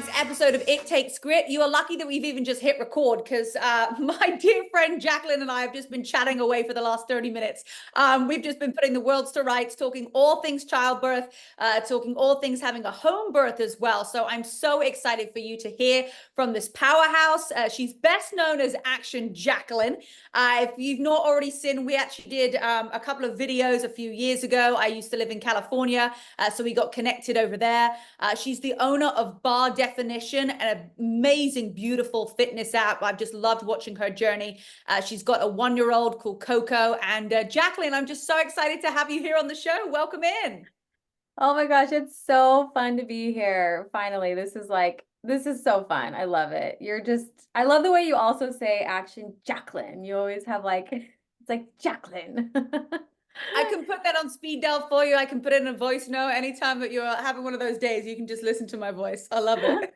week's episode of It Takes Grit. You are lucky that we've even just hit record because my dear friend Jacquelyn and I have just been chatting away for the last 30 minutes. We've just been putting the worlds to rights, talking all things childbirth, talking all things having a home birth as well. So I'm so excited for you to hear from this powerhouse. She's best known as Action Jacquelyn. If you've not already seen, we actually did a couple of videos a few years ago. I used to live in California, so we got connected over there. She's the owner of Barre Definition, an amazing, beautiful fitness app. I've just loved watching her journey. She's got a 1-year-old called Coco. And Jacquelyn, I'm just so excited to have you here on the show. Welcome in. Oh my gosh, it's so fun to be here. Finally, this is so fun. I love it. I love the way you also say Action Jacquelyn. You always have it's like Jacquelyn. I can put that on speed dial for you. I can put it in a voice note. Anytime that you're having one of those days, you can just listen to my voice. I love it.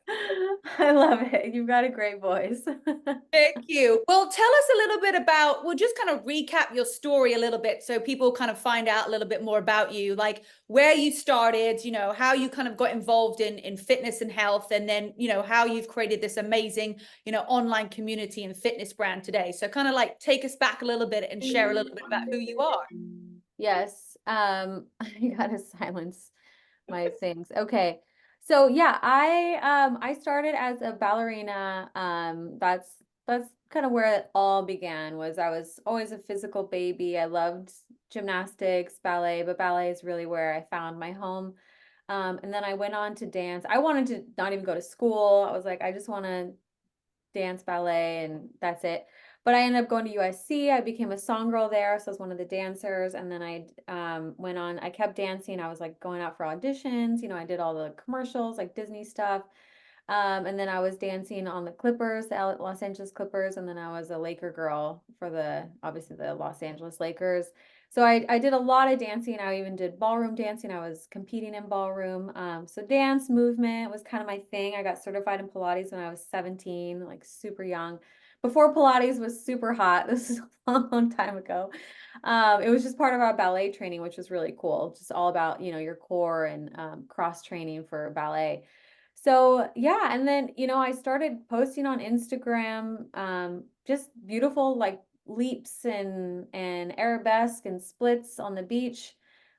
I love it. You've got a great voice. Thank you. Well, tell us a little bit about, we'll just kind of recap your story a little bit so people kind of find out a little bit more about you, like where you started, how you kind of got involved in fitness and health, and then, how you've created this amazing, online community and fitness brand today. So kind of like take us back a little bit and share a little bit about who you are. Yes. I gotta silence my things. Okay. So yeah, I started as a ballerina. That's kind of where it all began. Was I was always a physical baby. I loved gymnastics, ballet, but ballet is really where I found my home. And then I went on to dance. I wanted to not even go to school. I was like, I just want to dance, ballet, and that's it. But I ended up going to USC. I became a song girl there, so I was one of the dancers. And then I went on. I kept dancing. I was like going out for auditions. I did all the commercials, like Disney stuff. And then I was dancing on the Clippers, the Los Angeles Clippers, and then I was a Laker girl for obviously the Los Angeles Lakers. So I did a lot of dancing. I even did ballroom dancing. I was competing in ballroom. So dance movement was kind of my thing. I got certified in Pilates when I was 17, like super young. Before Pilates was super hot. This is a long, long time ago. It was just part of our ballet training, which was really cool. Just all about, your core and cross training for ballet. So yeah, and then I started posting on Instagram, just beautiful like leaps and arabesque and splits on the beach,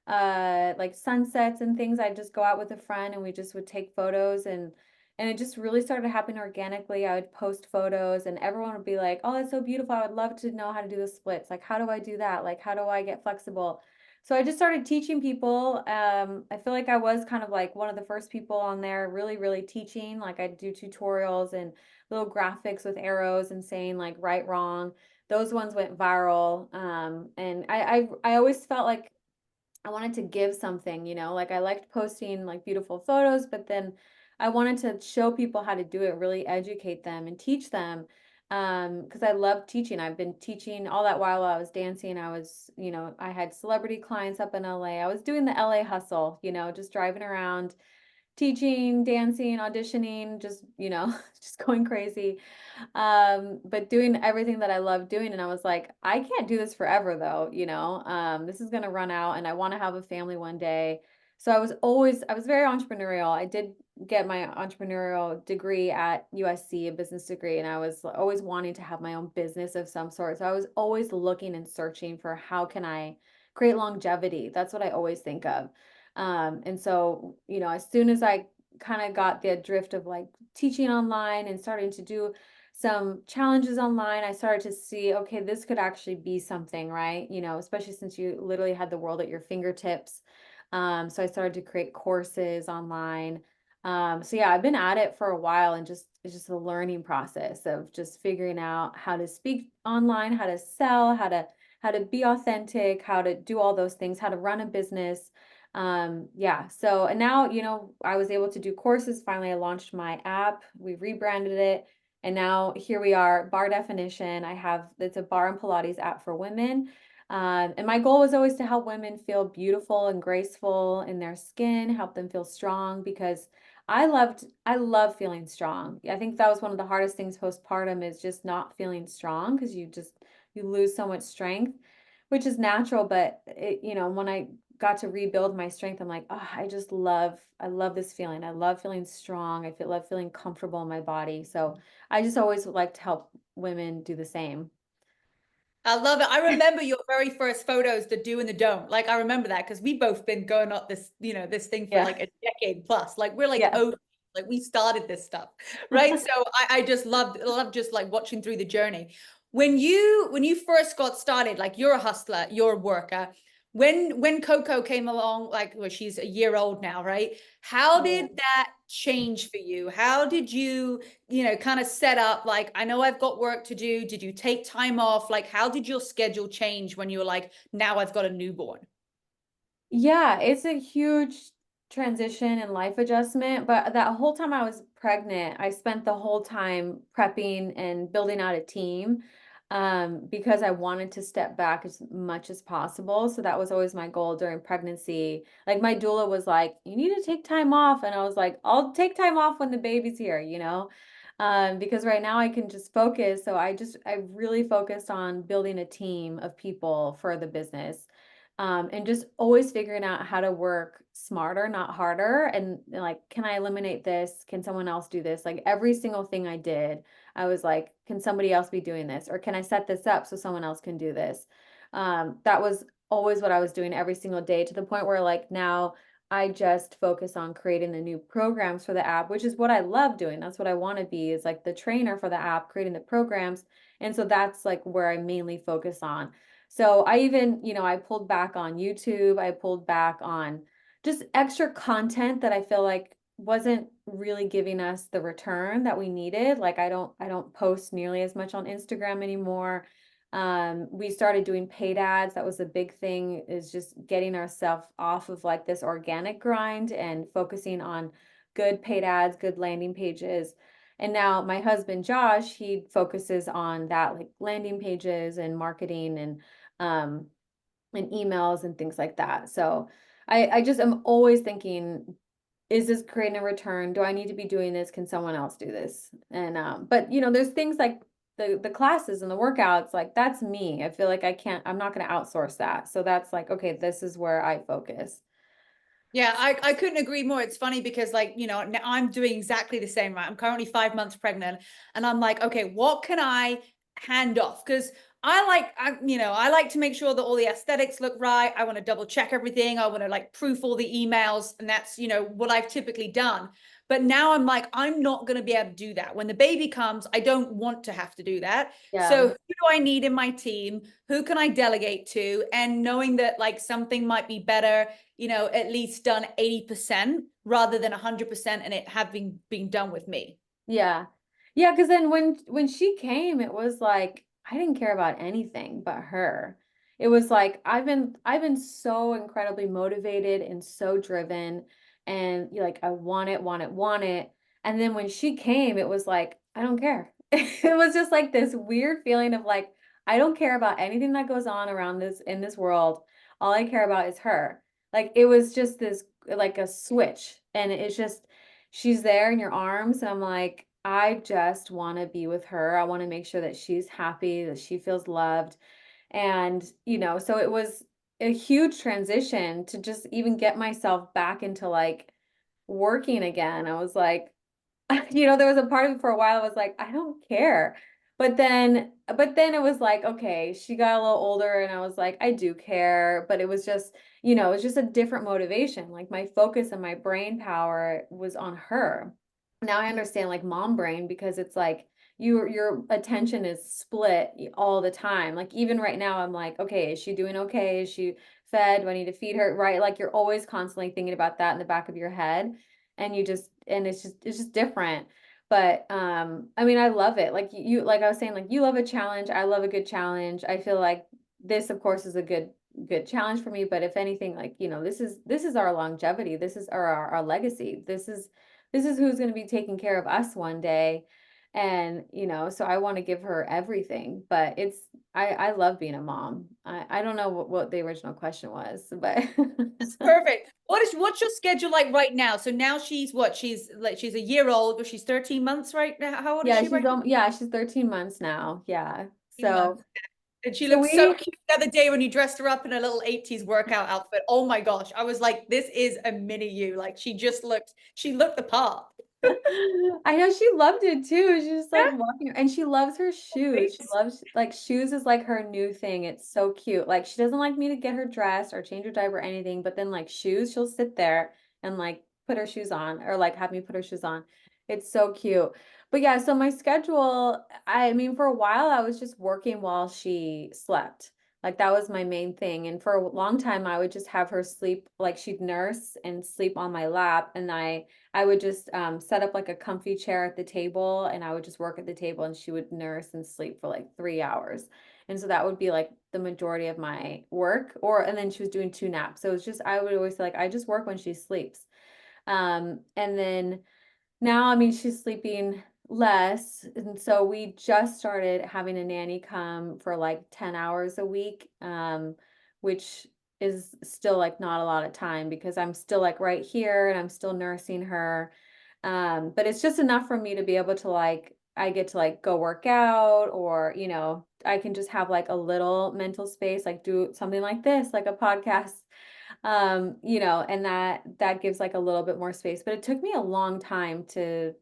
like sunsets and things. I'd just go out with a friend and we just would take photos, and it just really started happening organically. I would post photos and everyone would be like, "Oh, that's so beautiful. I would love to know how to do the splits. Like, how do I do that? Like, how do I get flexible?" So I just started teaching people. I feel like I was kind of like one of the first people on there really, really teaching. Like I'd do tutorials and little graphics with arrows and saying like right, wrong. Those ones went viral. And I always felt like I wanted to give something, like I liked posting like beautiful photos, but then I wanted to show people how to do it, really educate them and teach them. Because I love teaching. I've been teaching all that while I was dancing. I had celebrity clients up in LA. I was doing the LA hustle, just driving around, teaching, dancing, auditioning, just, just going crazy. But doing everything that I love doing. And I was like, I can't do this forever though, this is gonna run out and I want to have a family one day. So I was very entrepreneurial. I did get my entrepreneurial degree at USC, a business degree, and I was always wanting to have my own business of some sort. So I was always looking and searching for how can I create longevity. That's what I always think of. And so, as soon as I kind of got the drift of like teaching online and starting to do some challenges online, I started to see, okay, this could actually be something, right? Especially since you literally had the world at your fingertips. So I started to create courses online. So yeah, I've been at it for a while, and it's just a learning process of just figuring out how to speak online, how to sell, how to be authentic, how to do all those things, how to run a business. Yeah. So, and now, I was able to do courses. Finally, I launched my app. We rebranded it. And now here we are, Barre Definition. It's a barre and Pilates app for women. And my goal was always to help women feel beautiful and graceful in their skin, help them feel strong, because I love feeling strong. I think that was one of the hardest things postpartum, is just not feeling strong, because you lose so much strength, which is natural. But when I got to rebuild my strength, I'm like, oh, I love this feeling. I love feeling strong. Love feeling comfortable in my body. So I just always would like to help women do the same. I love it. I remember your very first photos, the do and the don't. Like I remember that because we both been going up this, this thing for Yeah. like a decade plus. Like we're like, Yeah. oh, like we started this stuff, right? So I just love just like watching through the journey. When you first got started, like you're a hustler, you're a worker. When Coco came along, like well, she's a year old now, right? How Yeah. did that change for you? How did you kind of set up like, I know I've got work to do. Did you take time off? Like, how did your schedule change when you were like, now I've got a newborn? Yeah, it's a huge transition and life adjustment, but that whole time I was pregnant, I spent the whole time prepping and building out a team because I wanted to step back as much as possible. So that was always my goal during pregnancy. Like my doula was like, "You need to take time off." And I was like, "I'll take time off when the baby's here, you know?" Because right now I can just focus. So I really focused on building a team of people for the business, and just always figuring out how to work smarter, not harder. And like, can I eliminate this? Can someone else do this? Like every single thing I did, I was like, can somebody else be doing this? Or can I set this up so someone else can do this? That was always what I was doing every single day, to the point where like now I just focus on creating the new programs for the app, which is what I love doing. That's what I want to be, is like the trainer for the app, creating the programs. And so that's like where I mainly focus on. So I even, I pulled back on YouTube. I pulled back on just extra content that I feel like wasn't really giving us the return that we needed. Like I don't post nearly as much on Instagram anymore. We started doing paid ads. That was a big thing, is just getting ourselves off of like this organic grind and focusing on good paid ads, good landing pages. And now my husband Josh, he focuses on that, like landing pages and marketing um and emails and things like that. So I just am always thinking, is this creating a return? Do I need to be doing this? Can someone else do this? And but there's things like the classes and the workouts, like that's me. I feel like I'm not going to outsource that. So that's like, okay, this is where I focus. Yeah, I couldn't agree more. It's funny because like, now I'm doing exactly the same, right? I'm currently 5 months pregnant and I'm like, okay, what can I hand off? Because I like to make sure that all the aesthetics look right. I want to double check everything. I want to like proof all the emails. And that's, what I've typically done. But now I'm like, I'm not going to be able to do that. When the baby comes, I don't want to have to do that. Yeah. So who do I need in my team? Who can I delegate to? And knowing that like something might be better, at least done 80% rather than 100% and it having been done with me. Yeah. Yeah, because then when she came, it was like I didn't care about anything but her. It was like I've been so incredibly motivated and so driven, and like I want it, want it, want it. And then when she came, it was like I don't care. It was just like this weird feeling of like I don't care about anything that goes on around this in this world. All I care about is her. Like it was just this like a switch, and it's just she's there in your arms, and I'm like, I just want to be with her. I want to make sure that she's happy, that she feels loved. And so it was a huge transition to just even get myself back into like working again. I was like, there was a part of it for a while I was like, I don't care. But then it was like, okay, she got a little older and I was like, I do care. But it was just, it was just a different motivation. Like my focus and my brain power was on her. Now I understand like mom brain, because it's like your attention is split all the time. Like even right now, I'm like, okay, is she doing okay? Is she fed? Do I need to feed her? Right? Like you're always constantly thinking about that in the back of your head, and it's just different. But I mean, I love it. Like like I was saying, like you love a challenge, I love a good challenge. I feel like this of course is a good challenge for me, but if anything, like this is our longevity, this is our legacy, this is who's going to be taking care of us one day. And so I want to give her everything, but I love being a mom. I don't know what the original question was, but That's perfect. What's your schedule like right now? So now she's what? She's a year old, but she's 13 months right now. How old is yeah, she right she's 13 months now. Yeah. now? So And she So looked so we, cute the other day when you dressed her up in a little 80s workout outfit. Oh my gosh. I was like, this is a mini you. Like she looked the part. I know she loved it too. She was like Yeah, walking, and she loves her shoes. She thanks. loves like shoes is like her new thing. It's so cute. Like she doesn't like me to get her dressed or change her diaper or anything, but then like shoes, she'll sit there and like put her shoes on or like have me put her shoes on. It's so cute. But yeah, so my schedule, I mean, for a while I was just working while she slept. Like that was my main thing. And for a long time I would just have her sleep, like she'd nurse and sleep on my lap, and I would just set up like a comfy chair at the table, and I would just work at the table, and she would nurse and sleep for like 3 hours. And so that would be like the majority of my work, and then she was doing 2 naps. So it's just, I would always say like, I just work when she sleeps. And then now, I mean, she's sleeping less, and so we just started having a nanny come for like 10 hours a week, which is still like not a lot of time because I'm still like right here and I'm still nursing her. But it's just enough for me to be able to like, I get to like go work out, or, I can just have like a little mental space, like do something like this, like a podcast, and that gives like a little bit more space. But it took me a long time to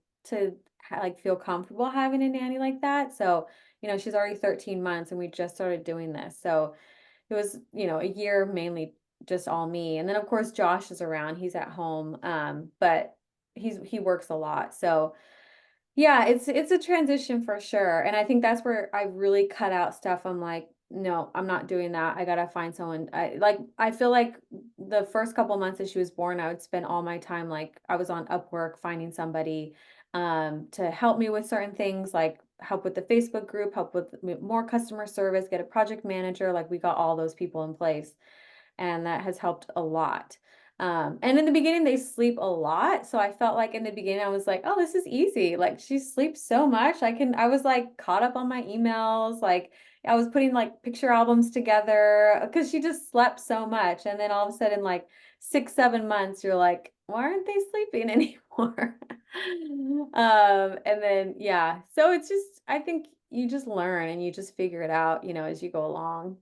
like feel comfortable having a nanny like that. So, she's already 13 months and we just started doing this. So it was, a year mainly just all me. And then of course Josh is around, he's at home. But he works a lot. So yeah, it's a transition for sure. And I think that's where I really cut out stuff. I'm like, no, I'm not doing that. I gotta find someone. I feel like the first couple months that she was born, I would spend all my time like I was on Upwork finding somebody to help me with certain things, like help with the Facebook group, help with more customer service, get a project manager. Like we got all those people in place, and that has helped a lot. And in the beginning, they sleep a lot. So I felt like in the beginning, I was like, oh, this is easy. Like she sleeps so much. I was like caught up on my emails. Like I was putting like picture albums together because she just slept so much. And then all of a sudden, like 6, 7 months, you're like, why aren't they sleeping anymore? And then, yeah. So it's just, I think you just learn and you just figure it out, as you go along.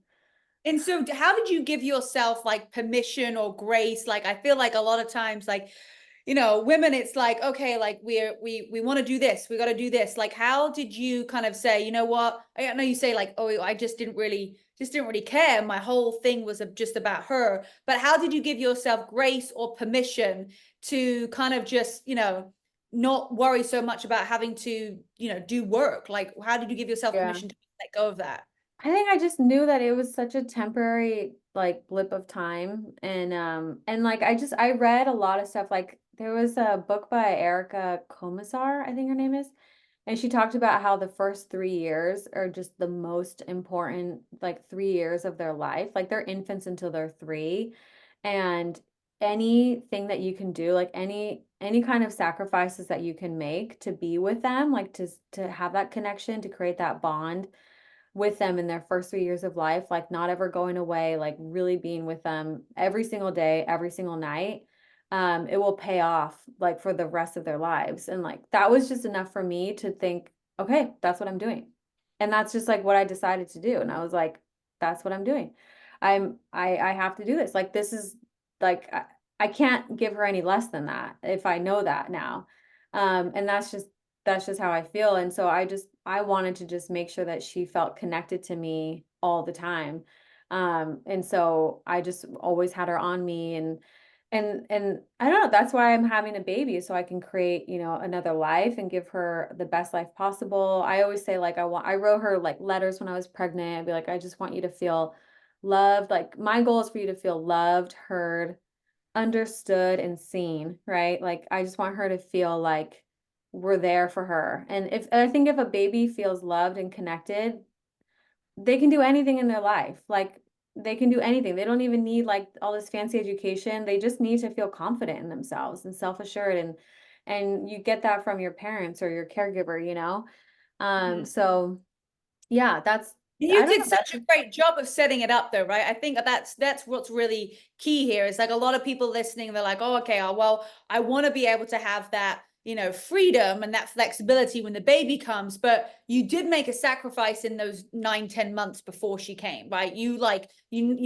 And so how did you give yourself like permission or grace? Like I feel like a lot of times like women, it's like, okay, like we want to do this, we got to do this. Like how did you kind of say, you know what? I know you say like, oh, I just didn't really care. My whole thing was just about her. But how did you give yourself grace or permission to kind of just, not worry so much about having to, do work? Like how did you give yourself Yeah. permission to let go of that? I think I just knew that it was such a temporary like blip of time, and like I read a lot of stuff. Like there was a book by Erica Komisar, I think her name is, and she talked about how the first 3 years are just the most important, like 3 years of their life. Like they're infants until they're three, and anything that you can do, like any kind of sacrifices that you can make to be with them, like to have that connection, to create that bond with them in their first 3 years of life, like not ever going away, like really being with them every single day, every single night, it will pay off like for the rest of their lives. And like that was just enough for me to think, okay, that's what I'm doing. And that's just like what I decided to do. And I was like, that's what I'm doing. I have to do this. Like this is like I can't give her any less than that if I know that now. And that's just how I feel. And so I wanted to just make sure that she felt connected to me all the time. And so I just always had her on me, and I don't know, that's why I'm having a baby, so I can create, another life and give her the best life possible. I always say like I wrote her like letters when I was pregnant. I'd be like, I just want you to feel loved. Like my goal is for you to feel loved, heard, understood, and seen, right? Like I just want her to feel like we're there for her. And I think if a baby feels loved and connected, they can do anything in their life. Like they can do anything. They don't even need like all this fancy education. They just need to feel confident in themselves and self-assured, and you get that from your parents or your caregiver, you know? Mhm. So yeah, I You don't did know, such a great job of setting it up though, right? I think that's what's really key here. Is like a lot of people listening, they're like, oh, okay, well, I want to be able to have that, freedom and that flexibility when the baby comes, but you did make a sacrifice in those 9-10 months before she came, right? You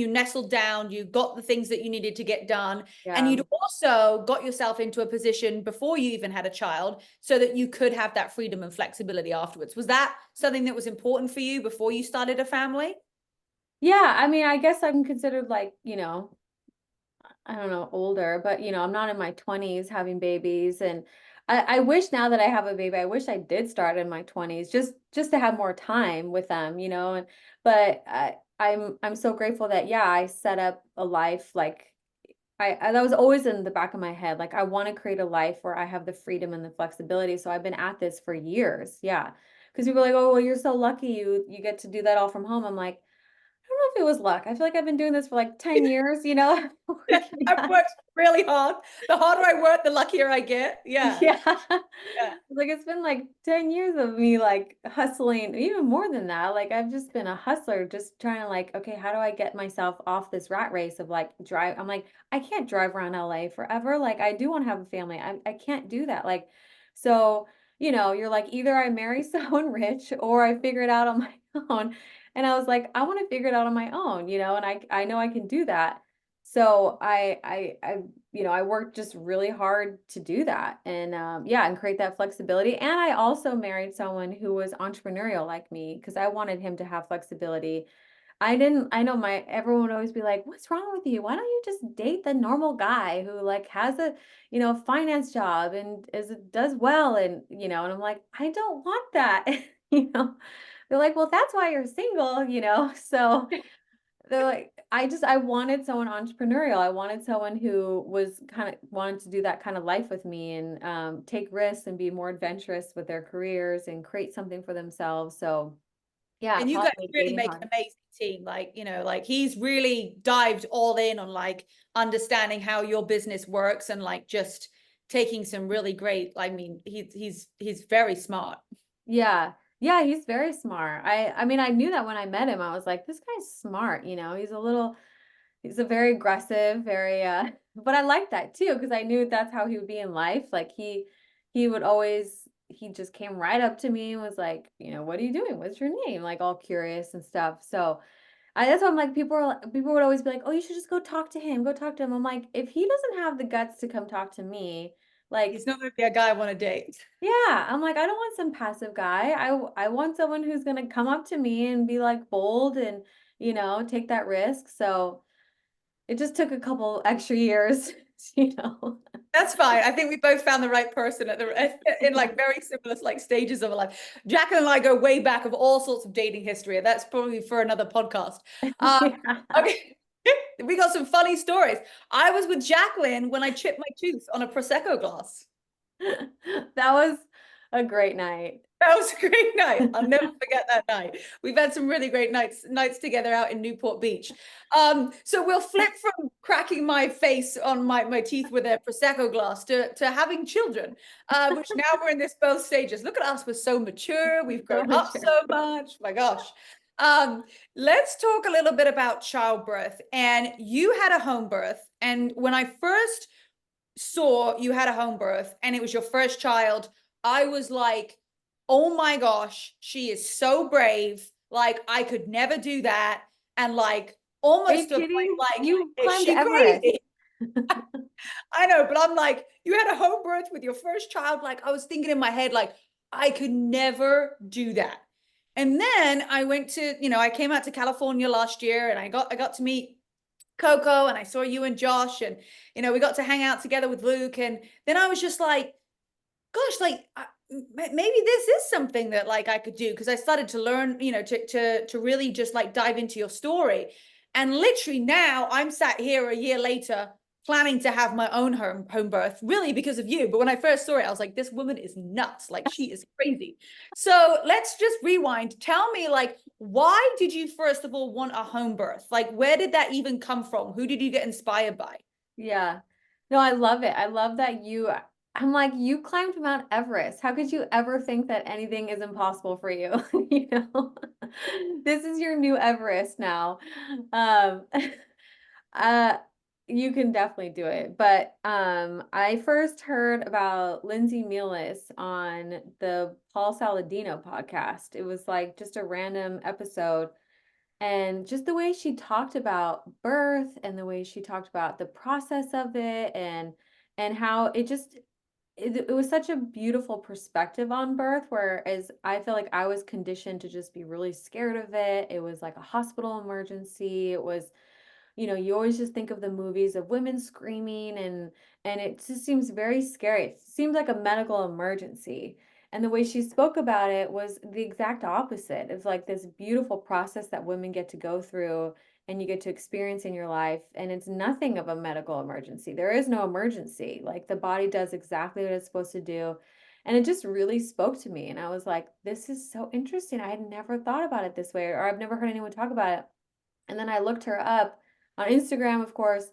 nestled down, you got the things that you needed to get done, and Yeah. you'd also got yourself into a position before you even had a child so that you could have that freedom and flexibility afterwards. Was that something that was important for you before you started a family? Yeah, I mean, I guess I'm considered like, I don't know, older, but I'm not in my 20s having babies. And I wish now that I have a baby, I wish I did start in my 20s just to have more time with them, and but I'm so grateful that yeah, I set up a life like that was always in the back of my head. Like I want to create a life where I have the freedom and the flexibility. So I've been at this for years. Yeah. Because people are like, oh, well, you're so lucky you get to do that all from home. I'm like, I don't know if it was luck. I feel like I've been doing this for like 10 years, working I've at worked really hard. The harder I work, the luckier I get. Yeah. yeah. Yeah. Like it's been like 10 years of me like hustling, even more than that. Like I've just been a hustler, just trying to like, okay, how do I get myself off this rat race of like drive? I'm like, I can't drive around LA forever. Like I do want to have a family. I can't do that. Like, so, you're like, either I marry someone rich or I figure it out on my own. And I was like, I want to figure it out on my own, and I know I can do that. So I worked just really hard to do that and yeah, and create that flexibility. And I also married someone who was entrepreneurial like me because I wanted him to have flexibility. I know everyone would always be like, what's wrong with you? Why don't you just date the normal guy who like has a, finance job and does well and, and I'm like, I don't want that. you know, they're like, well, that's why you're single, so they're like, I wanted someone entrepreneurial. I wanted someone who was kind of wanted to do that kind of life with me and take risks and be more adventurous with their careers and create something for themselves. So yeah, it And you probably guys made really dating make an hard. amazing team. Like he's really dived all in on like understanding how your business works and like just taking some really great, I mean, he's very smart. Yeah. Yeah, he's very smart. I mean, I knew that when I met him. I was like, this guy's smart, he's a very aggressive, very but I like that too because I knew that's how he would be in life. Like he would always he just came right up to me and was like, what are you doing? What's your name? Like all curious and stuff. So that's why I'm like people would always be like, "Oh, you should just go talk to him. Go talk to him." I'm like, if he doesn't have the guts to come talk to me, like He's not going to be a guy I want to date. yeah, I'm like, I don't want some passive guy. I want someone who's gonna come up to me and be like bold and, take that risk. So it just took a couple extra years, you know. That's fine. I think we both found the right person in Yeah. like very similar like stages of our life. Jacqueline and I go way back of all sorts of dating history, and that's probably for another podcast. Yeah. Okay, we got some funny stories. I was with Jacqueline when I chipped my tooth on a prosecco glass. That was a great night. That was a great night. I'll never forget that night. We've had some really great nights together out in Newport Beach. So we'll flip from cracking my face on my teeth with a prosecco glass to having children, which now we're in this both stages. Look at us, we're so mature. We've So grown up mature. so much. My gosh. Um, let's talk a little bit about childbirth. And you had a home birth, and when I first saw you had a home birth and it was your first child, I was like, oh my gosh, she is so brave. Like, I could never do that. And like, Are you almost to a point, kidding? like, You is climbed she Everest. crazy? I know, but I'm like, you had a home birth with your first child. Like, I was thinking in my head, like, I could never do that. And then I went to, I came out to California last year and I got to meet Coco and I saw you and Josh and we got to hang out together with Luke and then I was just like, gosh, like maybe this is something that like I could do because I started to learn, to really just like dive into your story. And literally now I'm sat here a year later planning to have my own home birth really because of you. But when I first saw it, I was like, this woman is nuts. Like she is crazy. So let's just rewind. Tell me, like, why did you first of all want a home birth? Like, where did that even come from? Who did you get inspired by? Yeah. No, I love it. I love that I'm like, you climbed Mount Everest. How could you ever think that anything is impossible for you? You know, this is your new Everest now. Um, uh, You can definitely do it. But I first heard about Lindsay Mealis on the Paul Saladino podcast. It was like just a random episode. And just the way she talked about birth and the way she talked about the process of it and how it was such a beautiful perspective on birth, whereas I feel like I was conditioned to just be really scared of it. It was like a hospital emergency. It was, you always just think of the movies of women screaming and it just seems very scary. It seems like a medical emergency. And the way she spoke about it was the exact opposite. It's like this beautiful process that women get to go through and you get to experience in your life. And it's nothing of a medical emergency. There is no emergency. Like the body does exactly what it's supposed to do. And it just really spoke to me. And I was like, this is so interesting. I had never thought about it this way, or I've never heard anyone talk about it. And then I looked her up on Instagram, of course.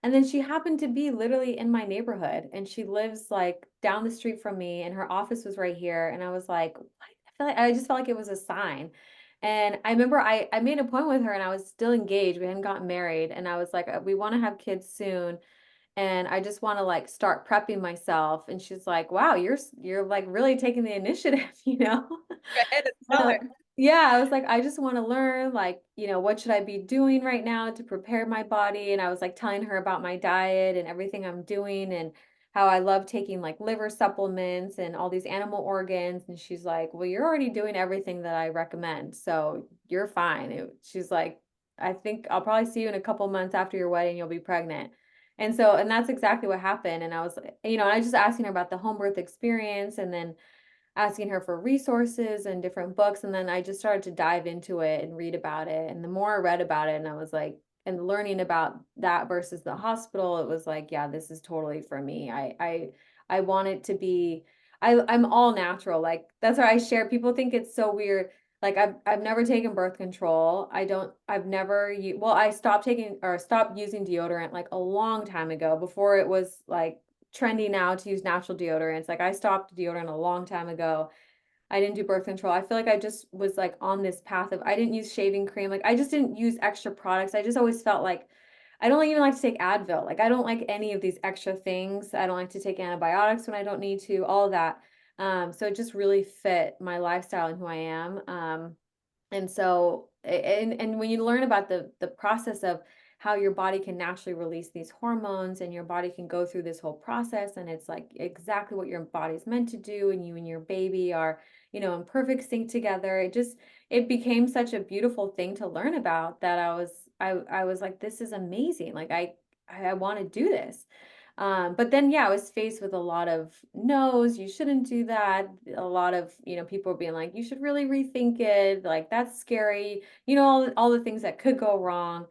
And then she happened to be literally in my neighborhood and she lives like down the street from me and her office was right here. And I was like, what? I just felt like it was a sign. And I remember I made a point with her and I was still engaged. We hadn't gotten married. And I was like, we want to have kids soon and I just want to like start prepping myself. And she's like, wow, you're like really taking the initiative, you know? Go ahead and tell Uh, it. yeah, I was like, I just want to learn, like, what should I be doing right now to prepare my body? And I was like telling her about my diet and everything I'm doing and how I love taking like liver supplements and all these animal organs. And she's like, well, you're already doing everything that I recommend. So you're fine. She's like, I think I'll probably see you in a couple months after your wedding, you'll be pregnant. And that's exactly what happened. And I was, I was just asking her about the home birth experience and then asking her for resources and different books. And then I just started to dive into it and read about it. And the more I read about it, and I was like, and learning about that versus the hospital, it was like, yeah, this is totally for me. I want it to be, I'm all natural. Like that's why I share. People think it's so weird. Like I've never taken birth control. I've never, well, I stopped taking or stopped using deodorant like a long time ago before it was like trendy now to use natural deodorants. Like I stopped deodorant a long time ago. I didn't do birth control. I feel like I just was like on this path of I didn't use shaving cream. Like I just didn't use extra products. I just always felt like I don't even like to take Advil. Like I don't like any of these extra things. I don't like to take antibiotics when I don't need to, all of that. So it just really fit my lifestyle and who I am. And so, and when you learn about the process of how your body can naturally release these hormones and your body can go through this whole process and it's like exactly what your body's meant to do and you and your baby are, in perfect sync together. It became such a beautiful thing to learn about that I was like, this is amazing. Like I want to do this. But then, yeah, I was faced with a lot of no's, you shouldn't do that. A lot of, people being like, you should really rethink it. Like, that's scary, all the things that could go wrong.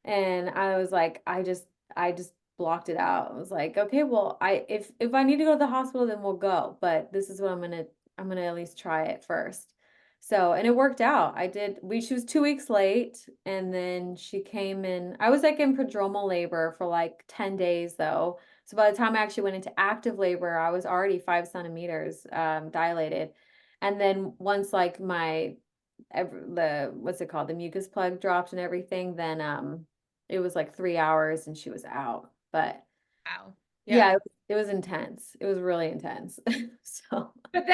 And I was like, I just blocked it out. I was like, okay, well, if I need to go to the hospital, then we'll go. But this is what I'm gonna at least try it first. So, and it worked out. She was 2 weeks late and then she came in, I was like in prodromal labor for like 10 days though. So by the time I actually went into active labor, I was already 5 centimeters dilated. And then once like what's it called? The mucus plug dropped and everything, then it was like 3 hours and she was out. But Wow. Yeah. yeah, it was intense. It was really intense. So But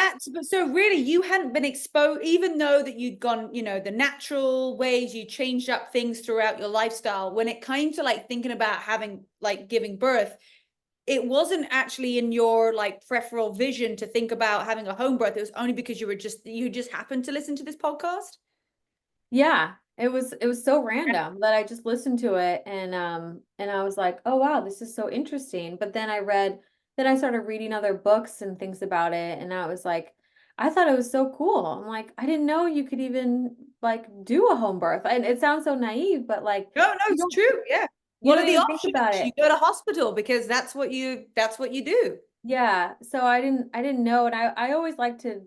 so really you hadn't been exposed, even though that you'd gone, the natural ways, you changed up things throughout your lifestyle. When it came to like thinking about having like giving birth, it wasn't actually in your like peripheral vision to think about having a home birth. It was only because you just happened to listen to this podcast. yeah, it was so random that I just listened to it and I was like, "Oh wow, this is so interesting." But then I started reading other books and things about it and I was like, I thought it was so cool. I'm like, I didn't know you could even like do a home birth. And it sounds so naive, but like No, no, you it's don't true. Yeah. you What don't are the even think about options? it. You go to hospital because that's what you do. Yeah, so I didn't know and I always like to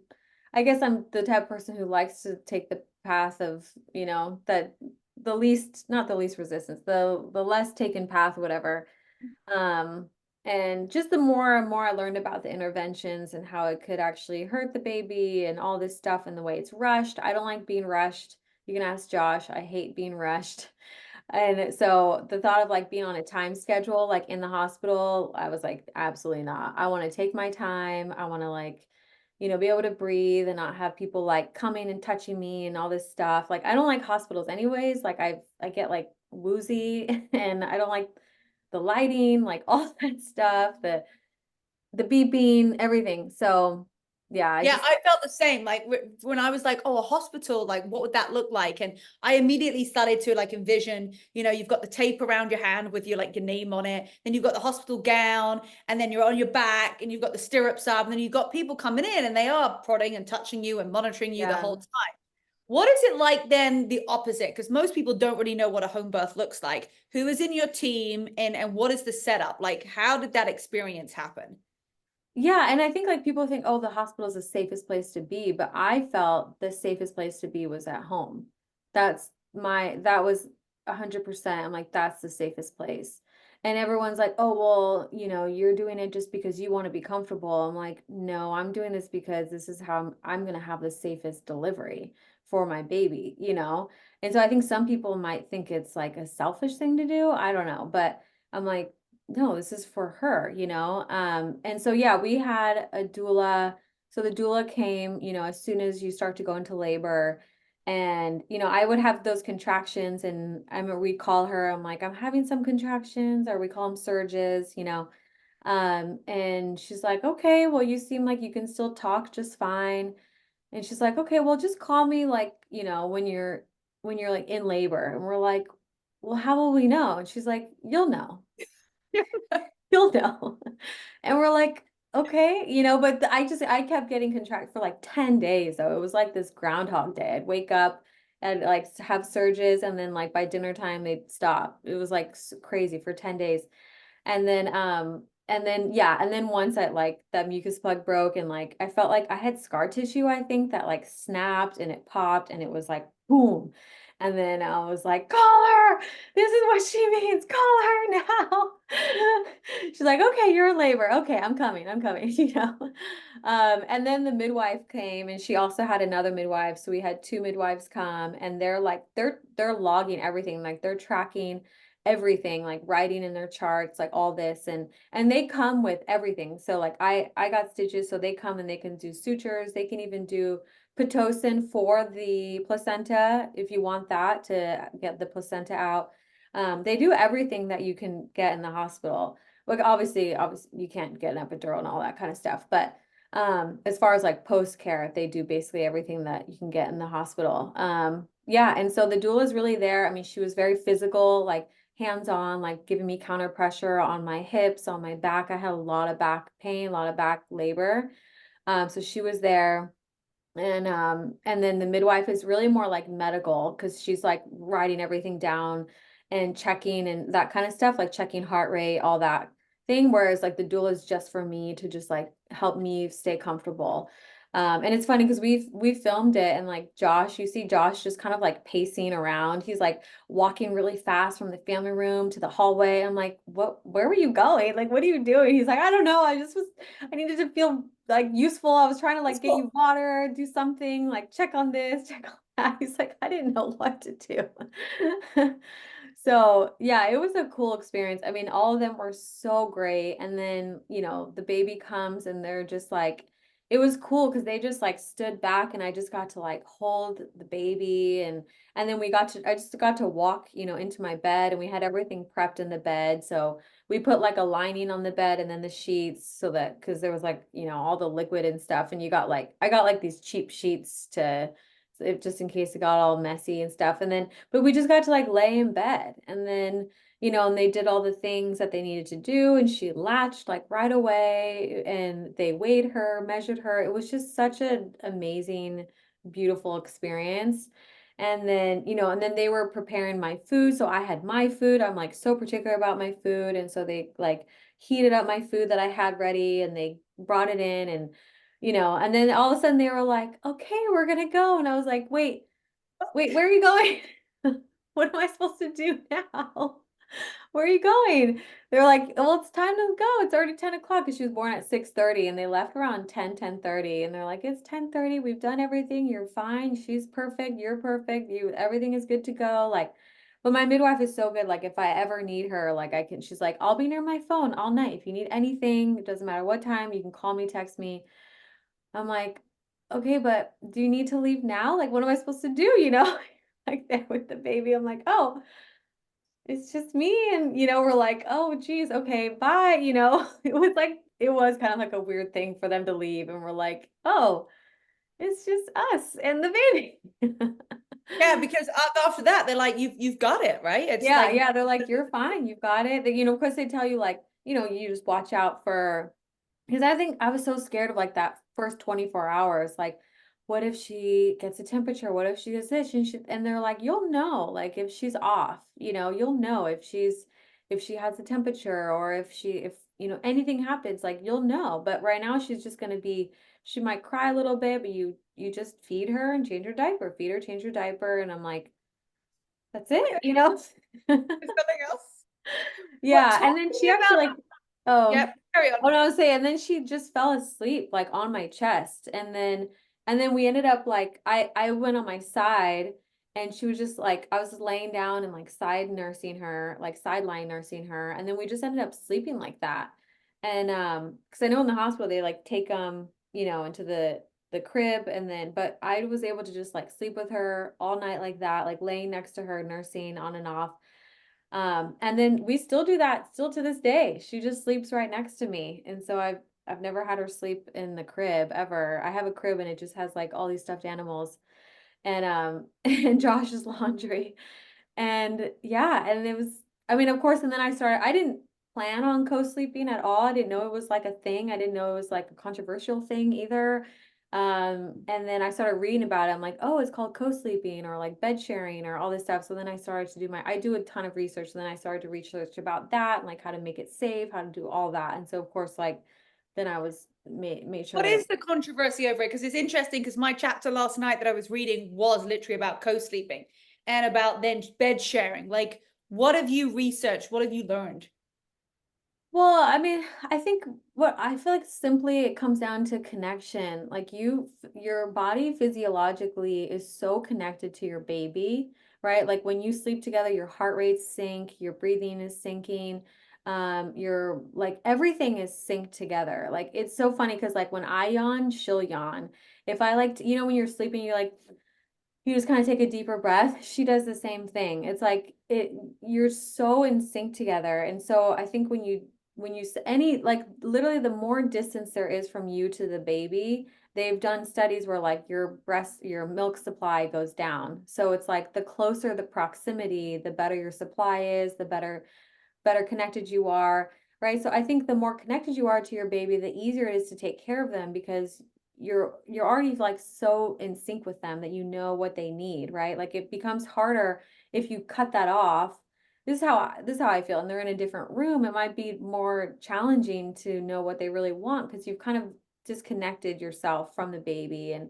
I guess I'm the type of person who likes to take the path of, that the least not the least resistance, the less taken path, whatever. Um and just the more and more I learned about the interventions and how it could actually hurt the baby and all this stuff and the way it's rushed. I don't like being rushed. You can ask Josh. I hate being rushed. And so the thought of like being on a time schedule, like in the hospital, I was like, absolutely not. I want to take my time. I want to like, be able to breathe and not have people like coming and touching me and all this stuff. Like I don't like hospitals anyways. Like I get like woozy and I don't like the lighting, like all that stuff, the beeping, everything. So yeah, I Yeah, just I felt the same. Like when I was like, oh, a hospital, like what would that look like? And I immediately started to like envision, you've got the tape around your hand with your like your name on it. Then you've got the hospital gown, and then you're on your back, and you've got the stirrups up, and then you've got people coming in, and they are prodding and touching you and monitoring you the yeah. whole time. What is it like then the opposite? Because most people don't really know what a home birth looks like. Who is in your team, and what is the setup? Like, how did that experience happen? Yeah, and I think like people think, oh, the hospital is the safest place to be, but I felt the safest place to be was at home. That was 100%. I'm like, that's the safest place. And everyone's like, oh, well, you're doing it just because you want to be comfortable. I'm like, no, I'm doing this because this is how I'm going to have the safest delivery for my baby. And so I think some people might think it's like a selfish thing to do. I don't know, but I'm like, no, this is for her. And so yeah, we had a doula. So the doula came, as soon as you start to go into labor. And I would have those contractions, and we'd call her. I'm like, I'm having some contractions, or we call them surges. And she's like, okay, well, you seem like you can still talk just fine. And she's like, okay, well, just call me like, when you're like in labor. And we're like, well, how will we know? And she's like, you'll know. You'll know. And we're like, okay, but I kept getting contract for like 10 days though. It was like this Groundhog Day. I'd wake up and like have surges, and then like by dinner time they'd stop. It was like crazy for 10 days. And then once I like that mucus plug broke, and like I felt like I had scar tissue, I think, that like snapped and it popped and it was like boom. And then I was like, call her. This is what she means. Call her now. She's like, okay, you're in labor. Okay, I'm coming. I'm coming, And then the midwife came, and she also had another midwife. So we had two midwives come, and they're like, they're logging everything, like they're tracking everything, like writing in their charts, like all this. And they come with everything. So like I got stitches, so they come and they can do sutures. They can even do Pitocin for the placenta if you want that to get the placenta out. They do everything that you can get in the hospital. Like obviously you can't get an epidural and all that kind of stuff, but as far as like post care, they do basically everything that you can get in the hospital. Yeah, and so the doula is really there. I mean, she was very physical, like hands-on, like giving me counter pressure on my hips, on my back. I had a lot of back pain, a lot of back labor. So she was there. And then the midwife is really more like medical, because she's like writing everything down and checking and that kind of stuff, like checking heart rate, all that thing. Whereas like the doula is just for me to just like help me stay comfortable. And it's funny because we filmed it, and like Josh, you see Josh just kind of like pacing around. He's like walking really fast from the family room to the hallway. I'm like, where were you going? Like, what are you doing? He's like, I don't know. I needed to feel like useful. I was trying to like get you water, do something, like check on this, check on that. He's like, I didn't know what to do. So yeah, it was a cool experience. I mean, all of them were so great. And then, the baby comes, and they're just like, it was cool because they just like stood back, and I just got to like hold the baby, and then I just got to walk, into my bed, and we had everything prepped in the bed. So we put like a lining on the bed, and then the sheets, so that because there was like, all the liquid and stuff, and I got like these cheap sheets to just in case it got all messy and stuff. And then but we just got to like lay in bed, and then and they did all the things that they needed to do, and she latched like right away, and they weighed her, measured her. It was just such an amazing, beautiful experience. And then they were preparing my food. So I had my food. I'm like so particular about my food. And so they like heated up my food that I had ready, and they brought it in, and then all of a sudden they were like, okay, we're gonna go. And I was like, wait, where are you going? What am I supposed to do now? Where are you going? They're like, well, it's time to go. It's already 10 o'clock, because she was born at 6:30, and they left around 10:30. And they're like, it's 10:30. We've done everything. You're fine. She's perfect. You're perfect. Everything is good to go. Like, But my midwife is so good. Like if I ever need her, like she's like, I'll be near my phone all night. If you need anything, it doesn't matter what time, you can call me, text me. I'm like, okay, but do you need to leave now? Like, what am I supposed to do? Like there with the baby. I'm like, oh, it's just me. And, we're like, oh, geez, okay, bye. It was kind of like a weird thing for them to leave. And we're like, oh, it's just us and the baby. Yeah, because after that, they're like, you've got it, right? It's Yeah, like, yeah. They're like, you're fine. You've got it. Of course they tell you like, you just watch out for, because I think I was so scared of like that first 24 hours. Like, what if she gets a temperature? What if she does this? And they're like, you'll know, like if she's off, you'll know if she has a temperature or if anything happens, like you'll know. But right now she's just going to be, she might cry a little bit, but you just feed her and change her diaper, feed her, change her diaper. And I'm like, that's it, there's nothing else. What Yeah, talk and then to she me actually about? like, oh, Yep, carry on. oh no, I was saying, and then she just fell asleep like on my chest, and then we ended up like I went on my side, and she was just like I was laying down and like side nursing her, like sideline nursing her, and then we just ended up sleeping like that, and because I know in the hospital they like take into the crib, and then but I was able to just like sleep with her all night like that, like laying next to her, nursing on and off. And then we still do that still to this day. She just sleeps right next to me. And so I've never had her sleep in the crib ever. I have a crib and it just has like all these stuffed animals and and Josh's laundry. And yeah, and it was I mean, of course, and then I didn't plan on co-sleeping at all. I didn't know it was like a thing. I didn't know it was like a controversial thing either. And then I started reading about it. I'm like, oh, it's called co-sleeping or like bed sharing or all this stuff. So then I started to I do a ton of research. And then I started to research about that and like how to make it safe, how to do all that. And so of course, like then I was made sure What that it is the controversy over it? Because it's interesting because my chapter last night that I was reading was literally about co-sleeping and about then bed sharing. Like, what have you researched? What have you learned? Well, I mean, I think what I feel like simply it comes down to connection. Like your body physiologically is so connected to your baby, right? Like when you sleep together, your heart rates sync, your breathing is syncing, your like everything is synced together. Like it's so funny because like when I yawn, she'll yawn. If I like to, when you're sleeping, you're like you just kind of take a deeper breath. She does the same thing. It's like you're so in sync together. And so I think when you any like literally the more distance there is from you to the baby, they've done studies where like your milk supply goes down. So it's like the closer the proximity, the better your supply is, the better connected you are, right? So I think the more connected you are to your baby, the easier it is to take care of them because you're already like so in sync with them that you know what they need, right? Like it becomes harder if you cut that off. This is how I feel. And they're in a different room. It might be more challenging to know what they really want because you've kind of disconnected yourself from the baby.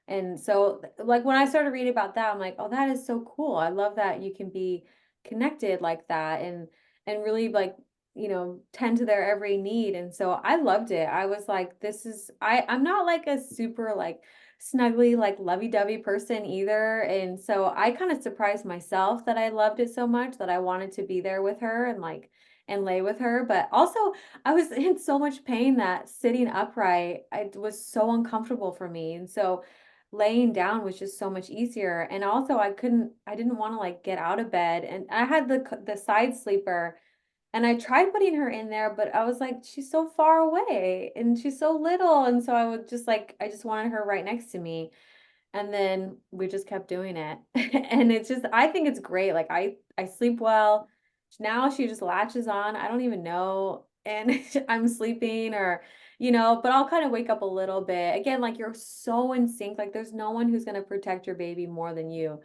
And so like when I started reading about that, I'm like, oh, that is so cool. I love that you can be connected like that and really like tend to their every need. And so I loved it. I was like, I'm not like a super like snuggly, like lovey-dovey person either. And so I kind of surprised myself that I loved it so much that I wanted to be there with her and like and lay with her. But also I was in so much pain that sitting upright, it was so uncomfortable for me. And so laying down was just so much easier. And also I didn't want to like get out of bed. And I had the side sleeper and I tried putting her in there, but I was like, she's so far away and she's so little. And so I would just like, I just wanted her right next to me. And then we just kept doing it. And it's just, I think it's great. Like I sleep well. Now she just latches on. I don't even know. And I'm sleeping but I'll kind of wake up a little bit. Again, like you're so in sync. Like there's no one who's going to protect your baby more than you.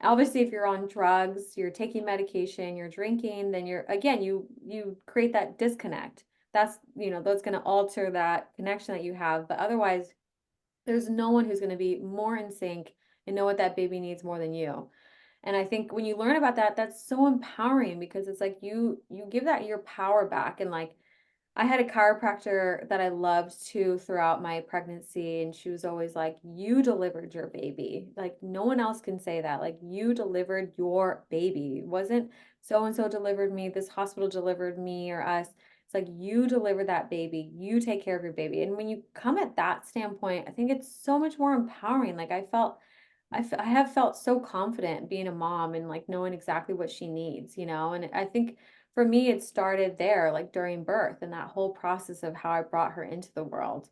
Obviously, if you're on drugs, you're taking medication, you're drinking, then you create that disconnect. That's going to alter that connection that you have. But otherwise, there's no one who's going to be more in sync and know what that baby needs more than you. And I think when you learn about that, that's so empowering because it's like you give that your power back and like I had a chiropractor that I loved too throughout my pregnancy, and she was always like, "You delivered your baby. Like, no one else can say that. Like, you delivered your baby. It wasn't so and so delivered me, this hospital delivered me or us. It's like, you delivered that baby. You take care of your baby." And when you come at that standpoint, I think it's so much more empowering. Like, I have felt so confident being a mom and like knowing exactly what she needs, you know? And I think for me, it started there, like during birth and that whole process of how I brought her into the world.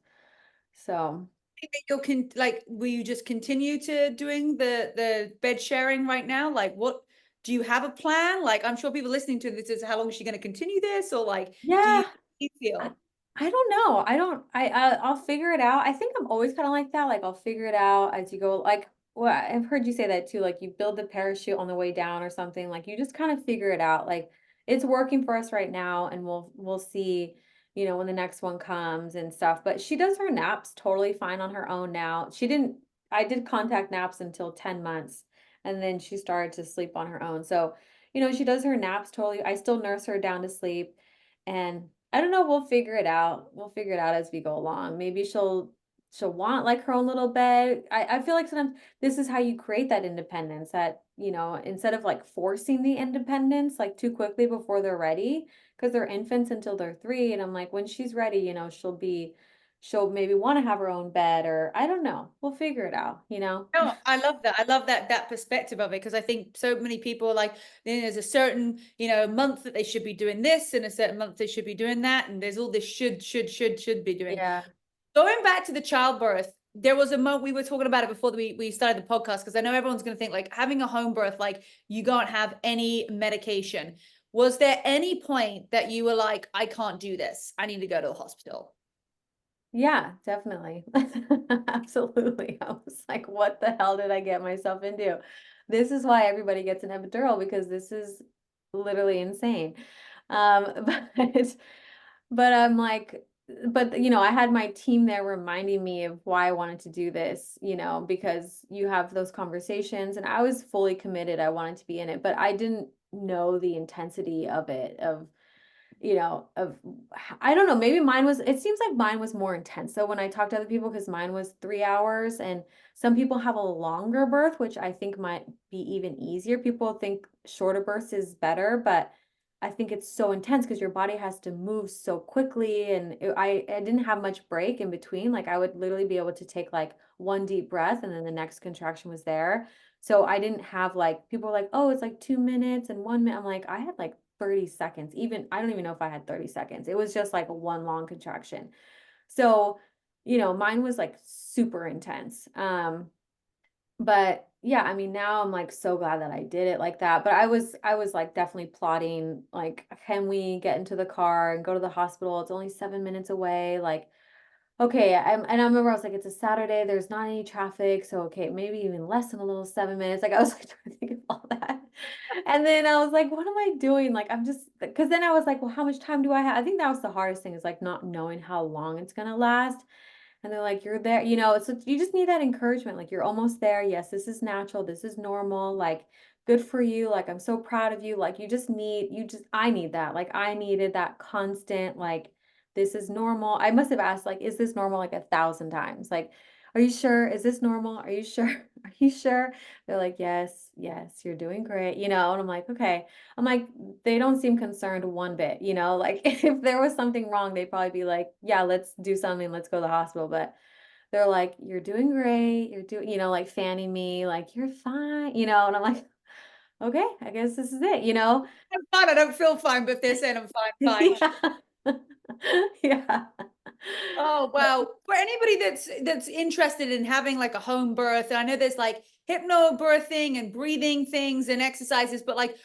So, Think that like, will you just continue to doing the bed sharing right now? Like, what do you have a plan? Like, I'm sure people listening to this is, how long is she going to continue this, or like, yeah, do you I, feel? I don't know. I don't, I'll figure it out. I think I'm always kind of like that. Like, I'll figure it out as you go. Like, well, I've heard you say that too. Like, you build the parachute on the way down or something. Like, you just kind of figure it out. Like, it's working for us right now, and we'll see, you know, when the next one comes and stuff. But she does her naps totally fine on her own now. She didn't. I did contact naps until 10 months, and then she started to sleep on her own. So, you know, she does her naps totally. I still nurse her down to sleep, and I don't know, we'll figure it out. We'll figure it out as we go along. Maybe she'll want like her own little bed. I feel like sometimes this is how you create that independence, that, you know, instead of like forcing the independence like too quickly before they're ready, because they're infants until they're 3. And I'm like, when she's ready, you know, she'll maybe want to have her own bed, or I don't know. We'll figure it out, you know? No, I love that. I love that perspective of it, because I think so many people are like, there's a certain, month that they should be doing this, and a certain month they should be doing that, and there's all this should be doing. Yeah. Going back to the childbirth, there was a moment, we were talking about it before we started the podcast, because I know everyone's going to think like having a home birth, like you can't have any medication. Was there any point that you were like, I can't do this, I need to go to the hospital? Yeah, definitely. Absolutely. I was like, what the hell did I get myself into? This is why everybody gets an epidural, because this is literally insane. But but I'm like, but you know, I had my team there reminding me of why I wanted to do this, you know, because you have those conversations, and I was fully committed. I wanted to be in it, but I didn't know the intensity of it, of, you know, of I don't know, maybe mine was, it seems like mine was more intense. So when I talked to other people, because mine was 3 hours, and some people have a longer birth, which I think might be even easier. People think shorter births is better, but I think it's so intense because your body has to move so quickly. And I didn't have much break in between. Like, I would literally be able to take like one deep breath, and then the next contraction was there. So I didn't have like, people were like, oh, it's like 2 minutes and 1 minute. I'm like, I had like 30 seconds. Even I don't even know if I had 30 seconds. It was just like one long contraction. So, you know, mine was like super intense. But yeah, I mean, now I'm like so glad that I did it like that. But I was like definitely plotting, like, can we get into the car and go to the hospital? It's only 7 minutes away. Like, okay, and I remember I was like, it's a Saturday, there's not any traffic, so okay, maybe even less than a little 7 minutes. Like, I was like trying to think of all that. And then I was like, what am I doing? Like, I'm just, because then I was like, well, how much time do I have? I think that was the hardest thing, is like not knowing how long it's gonna last. And they're like, you're there, you know, so you just need that encouragement. Like, you're almost there. Yes, this is natural. This is normal. Like, good for you. Like, I'm so proud of you. Like, I need that. Like, I needed that constant, like, this is normal. I must have asked, like, is this normal, like 1,000 times? Like, are you sure? Is this normal? Are you sure? Are you sure? They're like, yes, yes, you're doing great. You know, and I'm like, okay. I'm like, they don't seem concerned one bit, you know, like if there was something wrong, they'd probably be like, yeah, let's do something, let's go to the hospital. But they're like, you're doing great, you're doing, you know, like fanning me, like, you're fine, you know, and I'm like, okay, I guess this is it, you know? I'm fine, I don't feel fine, but if they're saying I'm fine, fine. Yeah. Yeah. Oh But wow. For anybody that's interested in having like a home birth, and I know there's like hypnobirthing and breathing things and exercises, but like,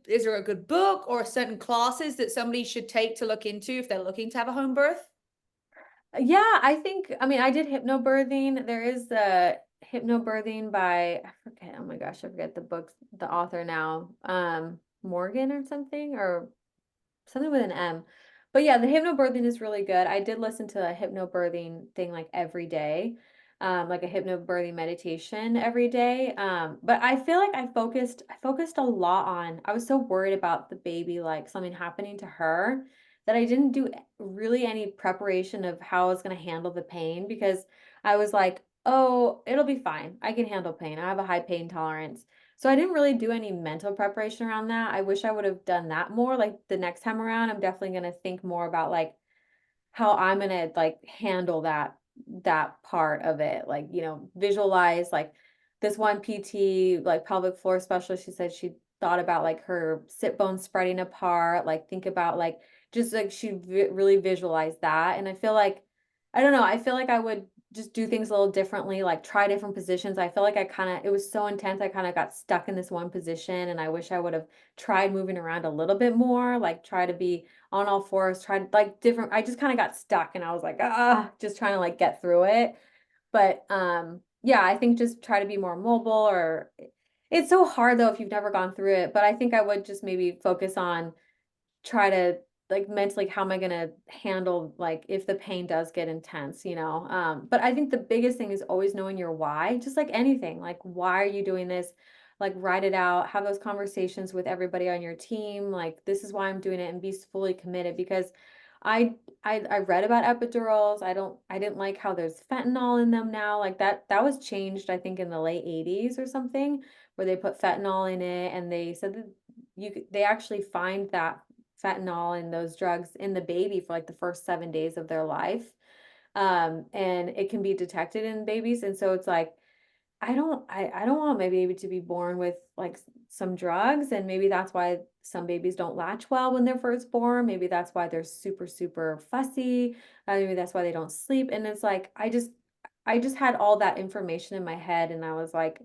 is there a good book or certain classes that somebody should take to look into if they're looking to have a home birth? yeah, I think, I mean, I did hypnobirthing. There is the hypnobirthing by, I forget, oh my gosh, I forget the book, the author now, Morgan or something, or something with an M. But yeah, the hypnobirthing is really good. I did listen to a hypnobirthing thing like every day, like a hypnobirthing meditation every day. But I feel like I focused a lot on, I was so worried about the baby, like something happening to her, that I didn't do really any preparation of how I was going to handle the pain, because I was like, oh, it'll be fine. I can handle pain. I have a high pain tolerance. So I didn't really do any mental preparation around that. I wish I would have done that more. Like the next time around, I'm definitely going to think more about like how I'm going to like handle that part of it. Like, visualize like this one PT, like pelvic floor specialist, she said she thought about like her sit bones spreading apart, like think about like just like she really visualized that. And I feel like, I don't know, I feel like I would just do things a little differently, like try different positions. I feel like it was so intense. I kind of got stuck in this one position, and I wish I would have tried moving around a little bit more, like try to be on all fours, tried like different. I just kind of got stuck, and I was like, just trying to like get through it. But yeah, I think just try to be more mobile, or it's so hard though if you've never gone through it. But I think I would just maybe focus on try to like mentally, how am I going to handle like if the pain does get intense, but I think the biggest thing is always knowing your why, just like anything, like why are you doing this? Like write it out, have those conversations with everybody on your team, like this is why I'm doing it, and be fully committed. Because I read about epidurals. I didn't like how there's fentanyl in them now. Like that was changed, I think, in the late 80s or something, where they put fentanyl in it, and they said that they actually find that fentanyl and those drugs in the baby for like the first 7 days of their life. And it can be detected in babies. And so it's like, I don't want my baby to be born with like some drugs. And maybe that's why some babies don't latch well when they're first born. Maybe that's why they're super, super fussy. Maybe that's why they don't sleep. And it's like, I just had all that information in my head, and I was like,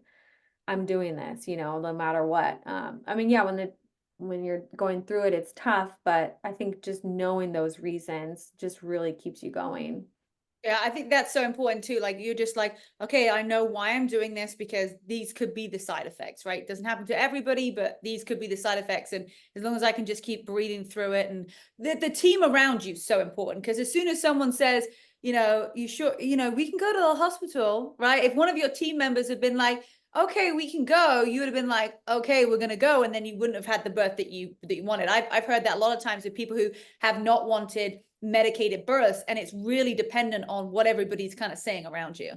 I'm doing this, no matter what. I mean, yeah, when you're going through it, it's tough, but I think just knowing those reasons just really keeps you going. Yeah, I think that's so important too. Like you're just like, okay, I know why I'm doing this because these could be the side effects, right? It doesn't happen to everybody, but these could be the side effects. And as long as I can just keep breathing through it, and the team around you is so important, because as soon as someone says, you sure, we can go to the hospital, right? If one of your team members had been like, okay, we can go, you would have been like, okay, we're gonna go, and then you wouldn't have had the birth that you wanted. I've heard that a lot of times with people who have not wanted medicated births, and it's really dependent on what everybody's kind of saying around you.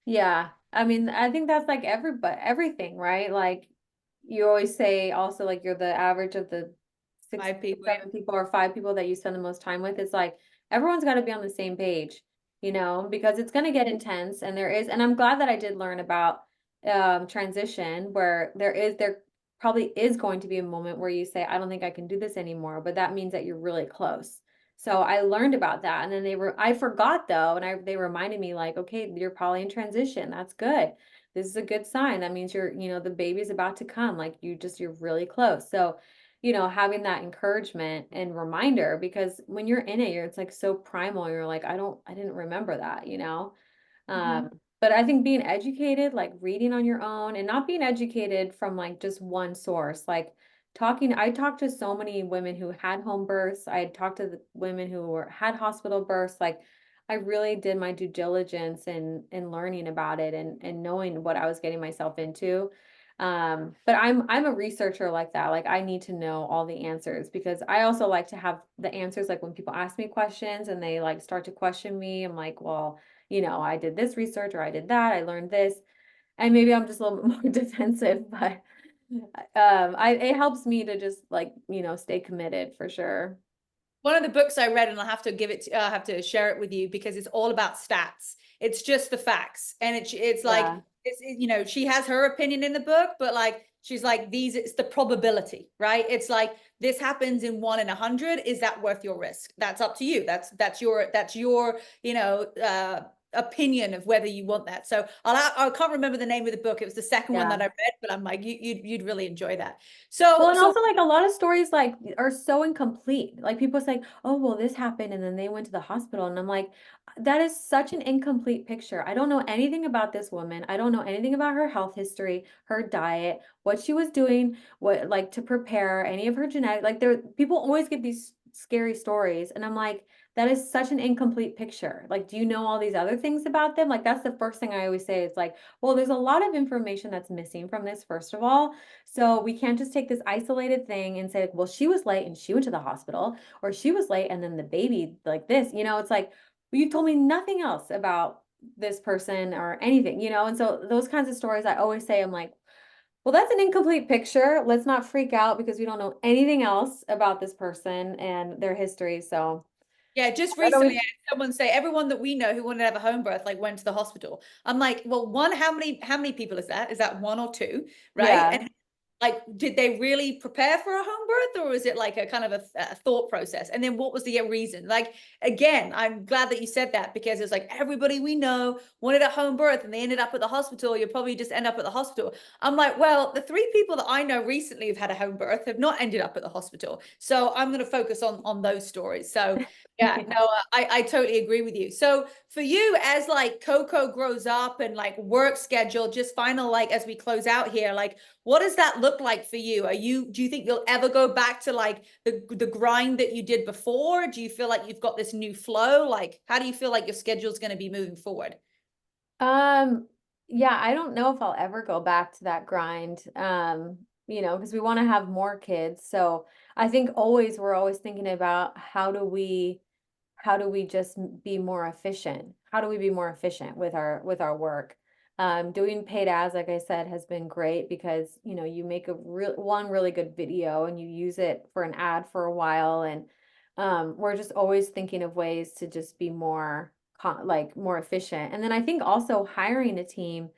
Yeah. I mean, I think that's like everything, right? Like you always say also, like you're the average of the six, 5 people, yeah. 7 people or 5 people that you spend the most time with. It's like everyone's got to be on the same page, because it's going to get intense. And I'm glad that I did learn about transition, where there probably is going to be a moment where you say, I don't think I can do this anymore, but that means that you're really close. So I learned about that, and then I forgot though, and they reminded me like, okay, you're probably in transition. That's good. This is a good sign. That means the baby's about to come. Like you're really close. So, having that encouragement and reminder, because when you're in it, it's like so primal. You're like, I didn't remember that. Mhm. But I think being educated, like reading on your own, and not being educated from like just one source, like I talked to so many women who had home births. I talked to the women who had hospital births. Like I really did my due diligence in learning about it, and knowing what I was getting myself into. But I'm a researcher like that. Like I need to know all the answers, because I also like to have the answers. Like when people ask me questions and they like start to question me, I'm like, well, I did this research, or I did that, I learned this. And maybe I'm just a little bit more defensive, but it helps me to just like, stay committed for sure. One of the books I read, and I'll have to I have to share it with you, because it's all about stats. It's just the facts, and it's like Yeah. she has her opinion in the book, but like she's like, it's the probability, right? It's like this happens in 1 in 100. Is that worth your risk? That's up to you. That's your opinion of whether you want that. So I can't remember the name of the book. It was the second one that Yeah. I read, but I'm like, you'd really enjoy that. Well, So and so also like a lot of stories like are so incomplete. Like people say, "Oh, well, this happened and then they went to the hospital." And I'm like, that is such an incomplete picture. I don't know anything about this woman. I don't know anything about her health history, her diet, what she was doing, what like to prepare, any of her genetic. Like people always get these scary stories, and I'm like, that is such an incomplete picture. Like, do you know all these other things about them? Like, that's the first thing I always say. It's like, well, there's a lot of information that's missing from this, first of all. So we can't just take this isolated thing and say, like, well, she was late and she went to the hospital, or she was late and then the baby like this, it's like, well, you told me nothing else about this person or anything, and so those kinds of stories I always say, I'm like, well, that's an incomplete picture. Let's not freak out because we don't know anything else about this person and their history. So Yeah, just that always, recently I had someone say everyone that we know who wanted to have a home birth like went to the hospital. I'm like, well, one, how many people is that? Is that one or two? Right? yeah. And like, did they really prepare for a home birth, or is it like a kind of a thought process? And then what was the reason? Like, again, I'm glad that you said that, because it's like everybody we know wanted a home birth and they ended up at the hospital. You'll probably just end up at the hospital. I'm like, well, the 3 people that I know recently who've had a home birth have not ended up at the hospital. So I'm going to focus on those stories. So yeah, Yeah. no, I totally agree with you. So for you, as like Coco grows up and like work schedule, just final, like as we close out here, like what does that look like for you? Do you think you'll ever go back to like the grind that you did before? Do you feel like you've got this new flow? Like, how do you feel like your schedule's going to be moving forward? Um, yeah, I don't know if I'll ever go back to that grind. Because we want to have more kids. So I think we're always thinking about how do we just be more efficient? How do we be more efficient with our work? Doing paid ads, like I said, has been great because you make one really good video and you use it for an ad for a while, and we're just always thinking of ways to just be more efficient. And then I think also hiring a team,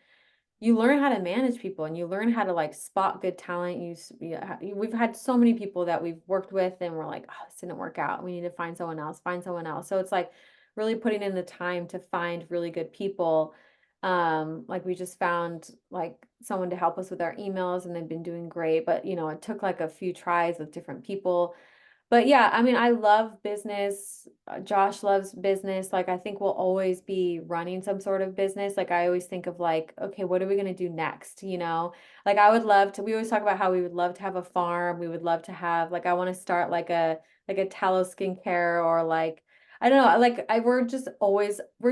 you learn how to manage people and you learn how to like spot good talent. We've had so many people that we've worked with and we're like, oh, this didn't work out. We need to find someone else, find someone else. So it's like really putting in the time to find really good people. Like we just found like someone to help us with our emails and they've been doing great, but it took like a few tries with different people. But yeah, I mean, I love business. Josh loves business. Like, I think we'll always be running some sort of business. Like, I always think of like, okay, what are we going to do next? Like I would love to, we always talk about how we would love to have a farm. We would love to have, like, I want to start like a tallow skincare or like, I don't know, like we're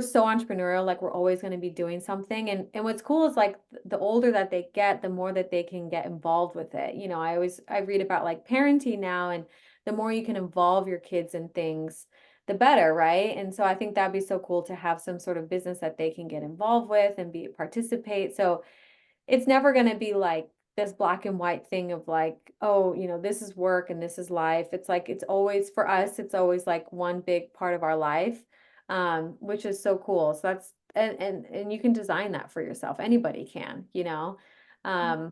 so entrepreneurial, like we're always going to be doing something. And what's cool is like the older that they get, the more that they can get involved with it. I read about like parenting now, and the more you can involve your kids in things, the better, right? And so I think that'd be so cool to have some sort of business that they can get involved with and participate. So it's never going to be like this black and white thing of like, oh, this is work and this is life. It's like it's always for us, it's always like one big part of our life, which is so cool. So that's and you can design that for yourself. Anybody can. Um,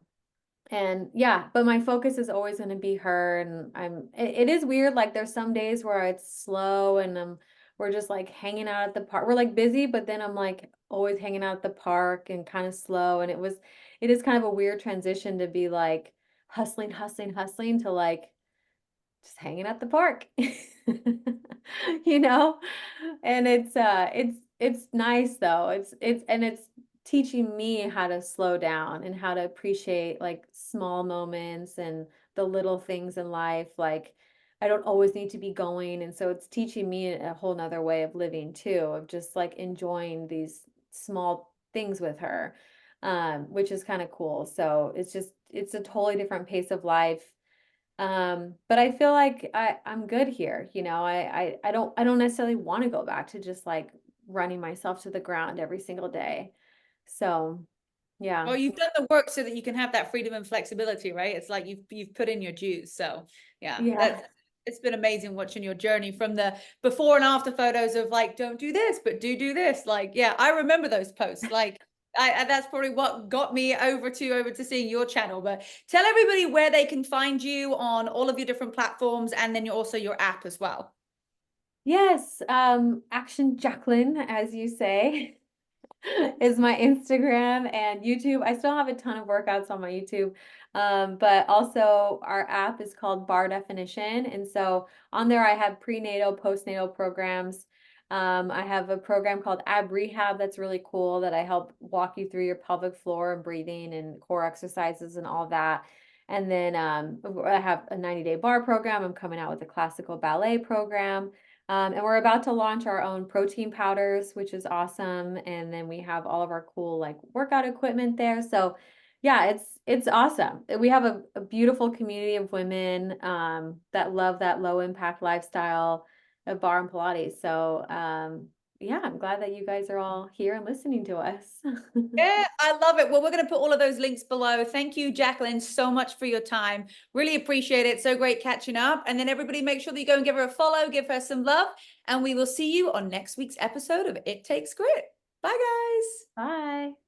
and yeah, but my focus is always going to be her. And it is weird. Like there's some days where it's slow and we're just like hanging out at the park. We're like busy, but then I'm like always hanging out at the park and kind of slow. And it is kind of a weird transition to be like hustling, hustling, hustling to like just hanging at the park, you know? And it's nice though. It's teaching me how to slow down and how to appreciate like small moments and the little things in life. Like I don't always need to be going. And so it's teaching me a whole nother way of living too, of just like enjoying these small things with her, which is kind of cool. So it's a totally different pace of life. But I feel like I'm good here. I don't necessarily want to go back to just like running myself to the ground every single day. So yeah. Well, you've done the work so that you can have that freedom and flexibility, right? It's like you've put in your dues. So yeah, Yeah. it's been amazing watching your journey from the before and after photos of like, don't do this, but do this. Like, yeah, I remember those posts. Like, that's probably what got me over to seeing your channel. But tell everybody where they can find you on all of your different platforms, and then also your app as well. Yes. Action Jacquelyn, as you say, is my Instagram and YouTube. I still have a ton of workouts on my YouTube. But also our app is called Barre Definition. And so on there I have prenatal, postnatal programs. I have a program called Ab Rehab that's really cool that I help walk you through your pelvic floor and breathing and core exercises and all that. And then I have a 90-day barre program. I'm coming out with a classical ballet program. And we're about to launch our own protein powders, which is awesome. And then we have all of our cool like workout equipment there. So yeah, it's awesome. We have a beautiful community of women that love that low impact lifestyle of barre and Pilates. So yeah, I'm glad that you guys are all here and listening to us. Yeah, I love it. Well, we're going to put all of those links below. Thank you, Jacquelyn, so much for your time. Really appreciate it. So great catching up. And then everybody make sure that you go and give her a follow, give her some love, and we will see you on next week's episode of It Takes Grit. Bye, guys. Bye.